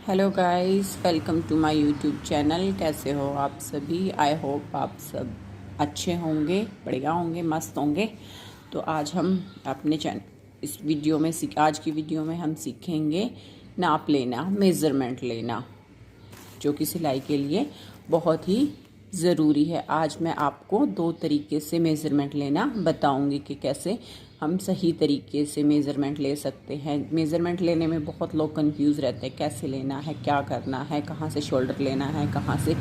Hello guys, welcome to my YouTube channel. कैसे हो आप सभी? आई होप आप सब अच्छे होंगे, बढ़िया होंगे, मस्त होंगे। तो आज हम अपने चैनल आज की वीडियो में हम सीखेंगे नाप लेना, मेज़रमेंट लेना, जो कि सिलाई के लिए बहुत ही ज़रूरी है। आज मैं आपको 2 तरीके से मेज़रमेंट लेना बताऊंगी कि कैसे हम सही तरीके से मेज़रमेंट ले सकते हैं। मेज़रमेंट लेने में बहुत लोग कंफ्यूज रहते हैं, कैसे लेना है, क्या करना है, कहाँ से शोल्डर लेना है, कहाँ से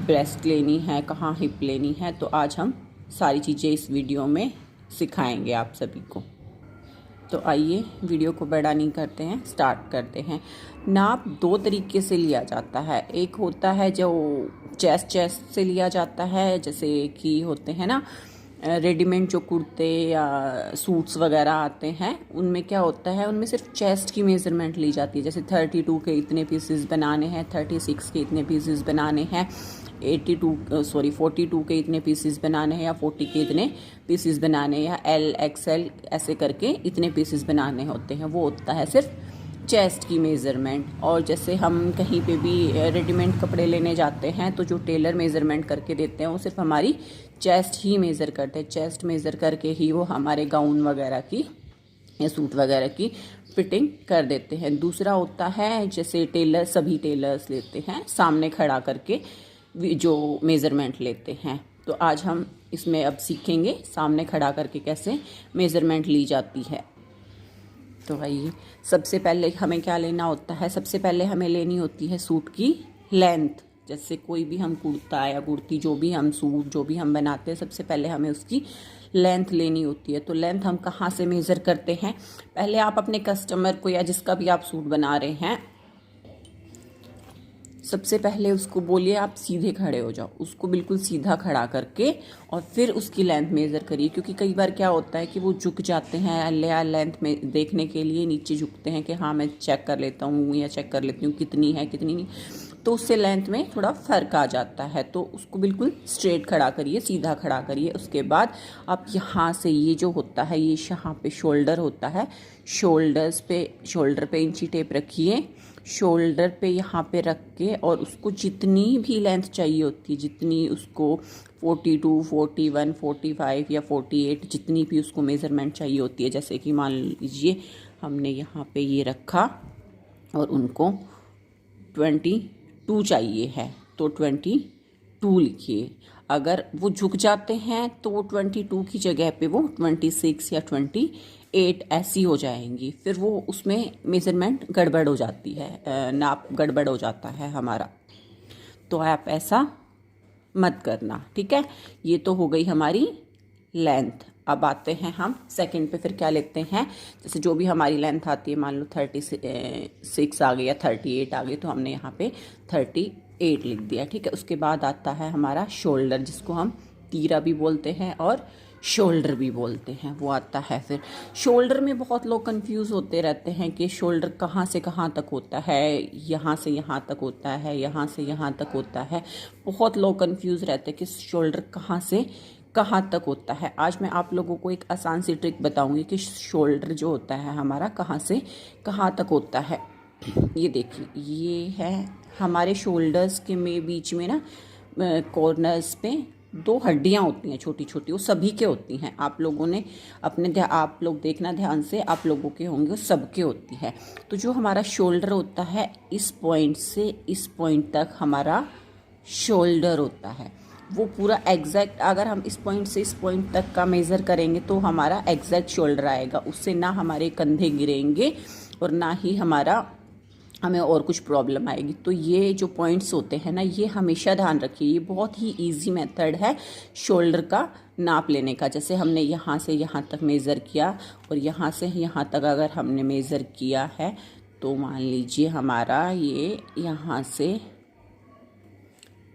ब्रेस्ट लेनी है, कहाँ हिप लेनी है। तो आज हम सारी चीज़ें इस वीडियो में सिखाएंगे आप सभी को। तो आइए वीडियो को बड़ा नहीं करते हैं, स्टार्ट करते हैं। नाप 2 तरीके से लिया जाता है। एक होता है जो चेस्ट से लिया जाता है, जैसे कि होते हैं ना रेडीमेड जो कुर्ते या सूट्स वगैरह आते हैं, उनमें क्या होता है, उनमें सिर्फ चेस्ट की मेज़रमेंट ली जाती है। जैसे 32 के इतने पीसेस बनाने हैं, 36 के इतने पीसेस बनाने हैं, 42 के इतने पीसेस बनाने हैं, या 40 के इतने पीसेस बनाने हैं, या एल एक्सएल ऐसे करके इतने पीसेस बनाने होते हैं। वो होता है सिर्फ चेस्ट की मेज़रमेंट। और जैसे हम कहीं पे भी रेडीमेड कपड़े लेने जाते हैं तो जो टेलर मेज़रमेंट करके देते हैं वो सिर्फ हमारी चेस्ट ही मेज़र करते हैं। चेस्ट मेज़र करके ही वो हमारे गाउन वगैरह की या सूट वगैरह की फिटिंग कर देते हैं। दूसरा होता है जैसे सभी टेलर्स लेते हैं, सामने खड़ा करके जो मेज़रमेंट लेते हैं। तो आज हम इसमें अब सीखेंगे सामने खड़ा करके कैसे मेज़रमेंट ली जाती है। तो आइए, सबसे पहले हमें क्या लेना होता है? सबसे पहले हमें लेनी होती है सूट की लेंथ। जैसे कोई भी हम कुर्ता या कुर्ती, जो भी हम सूट जो भी हम बनाते हैं, सबसे पहले हमें उसकी लेंथ लेनी होती है। तो लेंथ हम कहाँ से मेज़र करते हैं? पहले आप अपने कस्टमर को या जिसका भी आप सूट बना रहे हैं, सबसे पहले उसको बोलिए आप सीधे खड़े हो जाओ, उसको बिल्कुल सीधा खड़ा करके और फिर उसकी लेंथ मेज़र करिए। क्योंकि कई बार क्या होता है कि वो झुक जाते हैं, या लेंथ में देखने के लिए नीचे झुकते हैं कि हाँ मैं चेक कर लेता हूँ या चेक कर लेती हूँ कितनी है कितनी नहीं, तो उससे लेंथ में थोड़ा फ़र्क आ जाता है। तो उसको बिल्कुल स्ट्रेट खड़ा करिए, सीधा खड़ा करिए। उसके बाद आप यहाँ से, ये जो होता है, ये यहाँ पे शोल्डर होता है, शोल्डर पे इंची टेप रखिए। शोल्डर पे यहाँ पे रख के और उसको जितनी भी लेंथ चाहिए होती है, जितनी उसको 42, 41, 45 या 48, जितनी भी उसको मेज़रमेंट चाहिए होती है। जैसे कि मान लीजिए हमने यहाँ पे ये रखा और उनको 22 चाहिए है, तो 22 लिखिए। अगर वो झुक जाते हैं तो वो 22 की जगह पे वो 26 या 28 ऐसी हो जाएंगी। फिर वो उसमें मेज़रमेंट गड़बड़ हो जाती है, नाप गड़बड़ हो जाता है हमारा। तो आप ऐसा मत करना, ठीक है। ये तो हो गई हमारी लेंथ। अब आते हैं हम सेकंड पे। फिर क्या लेते हैं? जैसे जो भी हमारी लेंथ आती है, मान लो 36 आ गई या 38 आ गई, तो हमने यहाँ पे 38 लिख दिया, ठीक है। उसके बाद आता है हमारा शोल्डर, जिसको हम तीरा भी बोलते हैं और शोल्डर भी बोलते हैं, वो आता है। फिर शोल्डर में बहुत लोग कंफ्यूज होते रहते हैं कि शोल्डर कहाँ से कहाँ तक होता है, यहाँ से यहाँ तक होता है, यहाँ से यहाँ तक होता है। बहुत लोग कंफ्यूज रहते हैं कि शोल्डर कहाँ से कहाँ तक होता है। आज मैं आप लोगों को एक आसान सी ट्रिक बताऊंगी कि शोल्डर जो होता है हमारा कहाँ से कहाँ तक होता है। ये देखिए, ये है हमारे शोल्डर्स के बीच में ना कॉर्नर्स पे 2 हड्डियाँ होती हैं छोटी छोटी, वो सभी के होती हैं। आप लोगों ने आप लोग देखना ध्यान से, आप लोगों के होंगे, वो सबके होती है। तो जो हमारा शोल्डर होता है, इस पॉइंट से इस पॉइंट तक हमारा शोल्डर होता है। वो पूरा एग्जैक्ट, अगर हम इस पॉइंट से इस पॉइंट तक का मेज़र करेंगे तो हमारा एग्जैक्ट शोल्डर आएगा। उससे ना हमारे कंधे गिरेंगे और ना ही हमें और कुछ प्रॉब्लम आएगी। तो ये जो पॉइंट्स होते हैं ना, ये हमेशा ध्यान रखिए। ये बहुत ही इजी मेथड है शोल्डर का नाप लेने का। जैसे हमने यहाँ से यहाँ तक मेज़र किया और यहाँ से यहाँ तक अगर हमने मेज़र किया है, तो मान लीजिए हमारा ये यहाँ से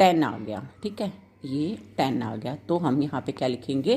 10 आ गया, ठीक है। ये 10 आ गया, तो हम यहाँ पे क्या लिखेंगे?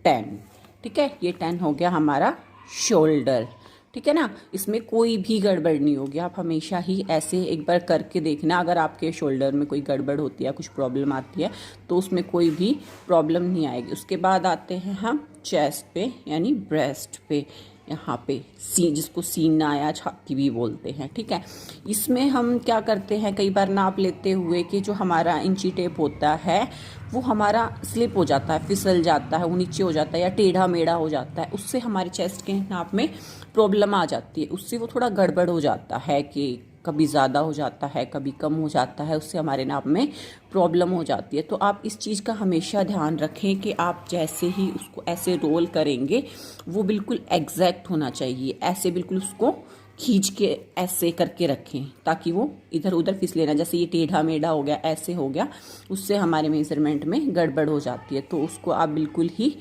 10, ठीक है। ये 10 हो गया हमारा शोल्डर, ठीक है ना। इसमें कोई भी गड़बड़ नहीं होगी। आप हमेशा ही ऐसे एक बार करके देखना। अगर आपके शोल्डर में कोई गड़बड़ होती है, कुछ प्रॉब्लम आती है, तो उसमें कोई भी प्रॉब्लम नहीं आएगी। उसके बाद आते हैं हम चेस्ट पे यानी ब्रेस्ट पे। यहाँ पे जिसको सीना या छाती भी बोलते हैं, ठीक है। इसमें हम क्या करते हैं, कई बार नाप लेते हुए कि जो हमारा इंची टेप होता है वो हमारा स्लिप हो जाता है, फिसल जाता है, वो नीचे हो जाता है या टेढ़ा मेढ़ा हो जाता है, उससे हमारे चेस्ट के नाप में प्रॉब्लम आ जाती है, उससे वो थोड़ा गड़बड़ हो जाता है कि कभी ज़्यादा हो जाता है, कभी कम हो जाता है, उससे हमारे नाप में प्रॉब्लम हो जाती है। तो आप इस चीज़ का हमेशा ध्यान रखें कि आप जैसे ही उसको ऐसे रोल करेंगे वो बिल्कुल एग्जैक्ट होना चाहिए, ऐसे बिल्कुल उसको खींच के ऐसे करके रखें ताकि वो इधर उधर फिसले ना। जैसे ये टेढ़ा मेढ़ा हो गया, ऐसे हो गया, उससे हमारे मेजरमेंट में गड़बड़ हो जाती है। तो उसको आप बिल्कुल ही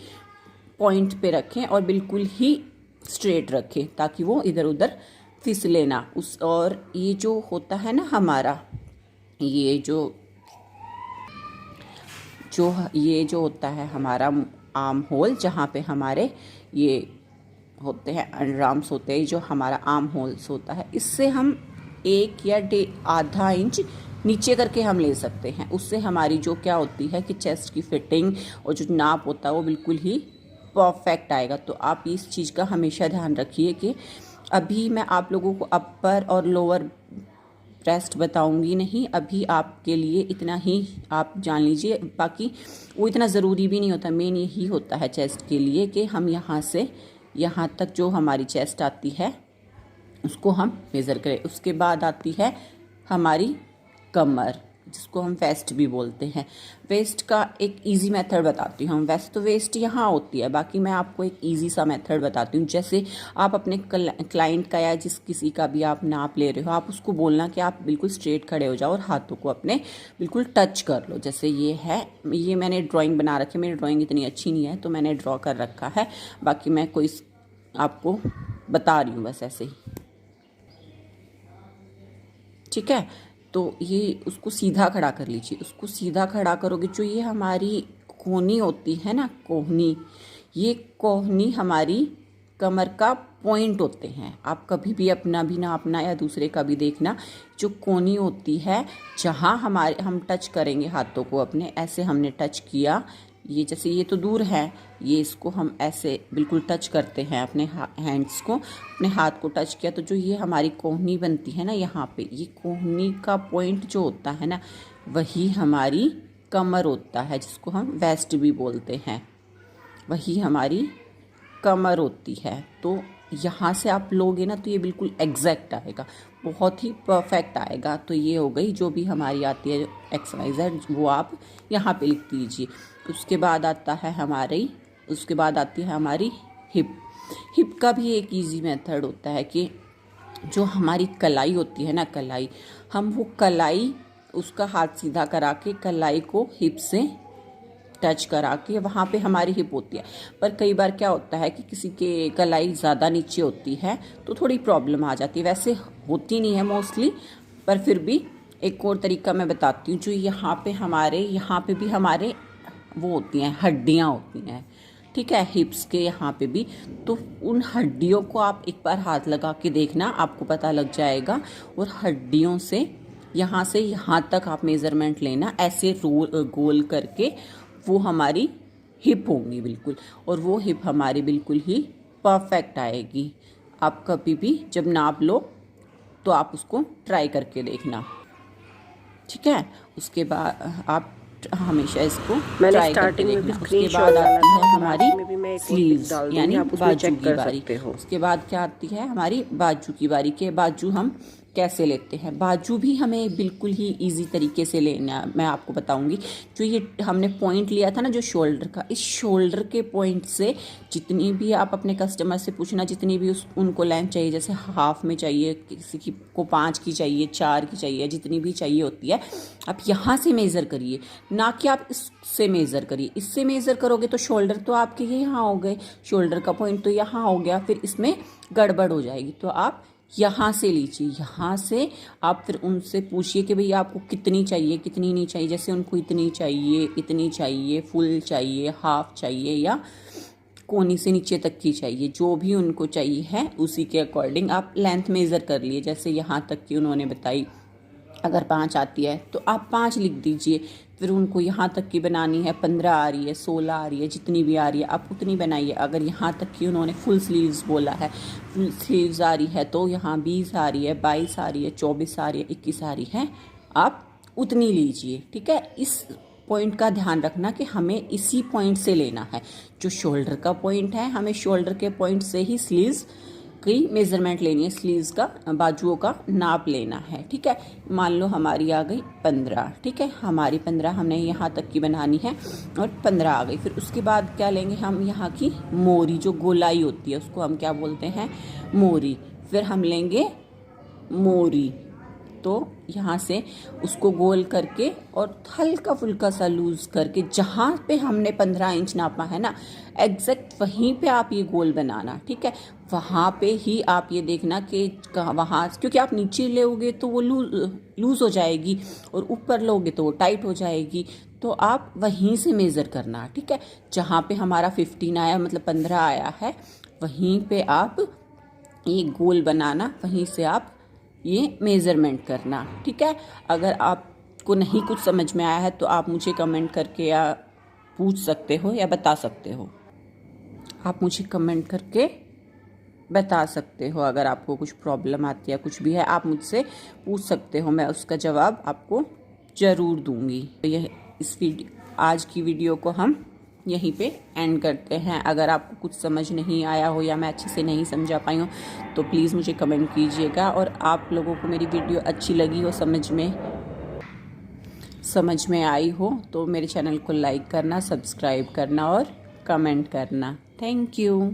पॉइंट पे रखें और बिल्कुल ही स्ट्रेट रखें ताकि वो इधर उधर फिसले ना। और ये जो होता है ना हमारा, ये जो होता है हमारा आर्म होल, जहाँ पे हमारे ये होते हैं अंडर आर्म्स होते हैं, जो हमारा आर्म होल्स होता है, इससे हम 1 या आधा इंच नीचे करके हम ले सकते हैं। उससे हमारी जो क्या होती है कि चेस्ट की फिटिंग और जो नाप होता है वो बिल्कुल ही परफेक्ट आएगा। तो आप इस चीज़ का हमेशा ध्यान रखिए कि अभी मैं आप लोगों को अपर और लोअर ब्रेस्ट बताऊंगी नहीं, अभी आपके लिए इतना ही आप जान लीजिए, बाकी वो इतना ज़रूरी भी नहीं होता। मेन यही होता है चेस्ट के लिए कि हम यहाँ से यहाँ तक जो हमारी चेस्ट आती है उसको हम मेज़र करें। उसके बाद आती है हमारी कमर, जिसको हम वेस्ट भी बोलते हैं। वेस्ट का एक इजी मेथड बताती हूँ। वैसे तो वेस्ट यहाँ होती है, बाकी मैं आपको एक इजी सा मेथड बताती हूँ। जैसे आप अपने क्लाइंट का या जिस किसी का भी आप नाप ले रहे हो, आप उसको बोलना कि आप बिल्कुल स्ट्रेट खड़े हो जाओ और हाथों को अपने बिल्कुल टच कर लो। जैसे ये है, ये मैंने ड्राइंग बना रखी है, मेरी ड्राइंग इतनी अच्छी नहीं है तो मैंने ड्रॉ कर रखा है, बाकी मैं कोई आपको बता रही हूँ बस ऐसे ही, ठीक है। तो ये उसको सीधा खड़ा कर लीजिए। उसको सीधा खड़ा करोगे, जो ये हमारी कोहनी होती है ना, कोहनी, ये कोहनी हमारी कमर का पॉइंट होते हैं। आप कभी भी अपना भी नापना या दूसरे का भी देखना, जो कोहनी होती है जहाँ हम टच करेंगे हाथों को अपने, ऐसे हमने टच किया, ये जैसे ये तो दूर है, ये इसको हम ऐसे बिल्कुल टच करते हैं अपने हैंड्स को, अपने हाथ को टच किया तो जो ये हमारी कोहनी बनती है ना, यहाँ पे ये कोहनी का पॉइंट जो होता है ना, वही हमारी कमर होता है, जिसको हम वेस्ट भी बोलते हैं, वही हमारी कमर होती है। तो यहाँ से आप लोगे ना तो ये बिल्कुल एग्जैक्ट आएगा, बहुत ही परफेक्ट आएगा। तो ये हो गई जो भी हमारी आती है एक्सरसाइज है, वो आप यहाँ पे लिख दीजिए। उसके बाद आता है उसके बाद आती है हमारी हिप। हिप का भी एक इजी मेथड होता है कि जो हमारी कलाई होती है ना, कलाई, हम वो कलाई, उसका हाथ सीधा करा के कलाई को हिप से टच करा के वहाँ पे हमारी हिप होती है। पर कई बार क्या होता है कि किसी के कलाई ज़्यादा नीचे होती है तो थोड़ी प्रॉब्लम आ जाती है। वैसे होती नहीं है मोस्टली, पर फिर भी एक और तरीका मैं बताती हूँ। जो यहाँ पे भी हमारे वो होती हैं, हड्डियाँ होती हैं, ठीक है, हिप्स के यहाँ पे भी। तो उन हड्डियों को आप एक बार हाथ लगा के देखना, आपको पता लग जाएगा। और हड्डियों से यहाँ तक आप मेज़रमेंट लेना, ऐसे गोल करके वो हमारी हिप होंगी बिल्कुल, और वो हिप हमारी बिल्कुल ही परफेक्ट आएगी। आप कभी भी जब नाप लो तो आप उसको ट्राई करके देखना, ठीक है। उसके बाद आप हमेशा इसको ट्राई करके देखना। उसके बाद आती है हमारी स्लीव्स, यानी बाजू की बारी। उसके बाद क्या आती है हमारी बाजू की बारी। के बाजू हम कैसे लेते हैं, बाजू भी हमें बिल्कुल ही इजी तरीके से लेना, मैं आपको बताऊंगी। जो ये हमने पॉइंट लिया था ना, जो शोल्डर का, इस शोल्डर के पॉइंट से जितनी भी आप अपने कस्टमर से पूछना, जितनी भी उनको लेंथ चाहिए, जैसे हाफ में चाहिए, किसी की को 5 की चाहिए, 4 की चाहिए, जितनी भी चाहिए होती है, आप यहाँ से मेज़र करिए, ना कि आप इससे मेज़र करिए। इससे मेज़र करोगे तो शोल्डर तो आपके यहाँ हो गए, शोल्डर का पॉइंट तो यहाँ हो गया, फिर इसमें गड़बड़ हो जाएगी। तो आप यहाँ से लीजिए, यहाँ से आप फिर उनसे पूछिए कि भैया आपको कितनी चाहिए, कितनी नहीं चाहिए। जैसे उनको इतनी चाहिए, फुल चाहिए, हाफ चाहिए, या कोनी से नीचे तक की चाहिए, जो भी उनको चाहिए है उसी के अकॉर्डिंग आप लेंथ मेज़र कर लिए। जैसे यहाँ तक की उन्होंने बताई अगर 5 आती है तो आप 5 लिख दीजिए। फिर उनको यहाँ तक की बनानी है, 15 आ रही है, 16 आ रही है, जितनी भी आ रही है आप उतनी बनाइए। अगर यहाँ तक की उन्होंने फुल स्लीव्स बोला है, फुल स्लीव्स आ रही है तो यहाँ 20 आ रही है, 22 आ रही है, 24 आ रही है, 21 आ रही है, आप उतनी लीजिए। ठीक है, इस पॉइंट का ध्यान रखना कि हमें इसी पॉइंट से लेना है। जो शोल्डर का पॉइंट है, हमें शोल्डर के पॉइंट से ही स्लीव्स की मेज़रमेंट लेनी है, स्लीव्स का, बाजुओं का नाप लेना है। ठीक है, मान लो हमारी आ गई 15। ठीक है, हमारी 15 हमने यहाँ तक की बनानी है और 15 आ गई। फिर उसके बाद क्या लेंगे हम, यहाँ की मोरी, जो गोलाई होती है उसको हम क्या बोलते हैं, मोरी। फिर हम लेंगे मोरी, तो यहाँ से उसको गोल करके और हल्का फुल्का सा लूज़ करके, जहाँ पे हमने 15 इंच नापा है ना, एग्जैक्ट वहीं पे आप ये गोल बनाना। ठीक है, वहाँ पे ही आप ये देखना कि वहाँ, क्योंकि आप नीचे लोगे तो वो लूज़ हो जाएगी और ऊपर लोगे तो वो टाइट हो जाएगी, तो आप वहीं से मेज़र करना। ठीक है, जहाँ पे हमारा 15 आया, मतलब 15 आया है, वहीं पे आप ये गोल बनाना, वहीं से आप ये मेज़रमेंट करना। ठीक है, अगर आपको नहीं कुछ समझ में आया है तो आप मुझे कमेंट करके या पूछ सकते हो या बता सकते हो। आप मुझे कमेंट करके बता सकते हो, अगर आपको कुछ प्रॉब्लम आती है, कुछ भी है, आप मुझसे पूछ सकते हो, मैं उसका जवाब आपको ज़रूर दूंगी। तो यह आज की वीडियो को हम यहीं पे एंड करते हैं। अगर आपको कुछ समझ नहीं आया हो या मैं अच्छे से नहीं समझा पाई हूँ तो प्लीज़ मुझे कमेंट कीजिएगा। और आप लोगों को मेरी वीडियो अच्छी लगी हो, समझ में आई हो, तो मेरे चैनल को लाइक करना, सब्सक्राइब करना और कमेंट करना। Thank you.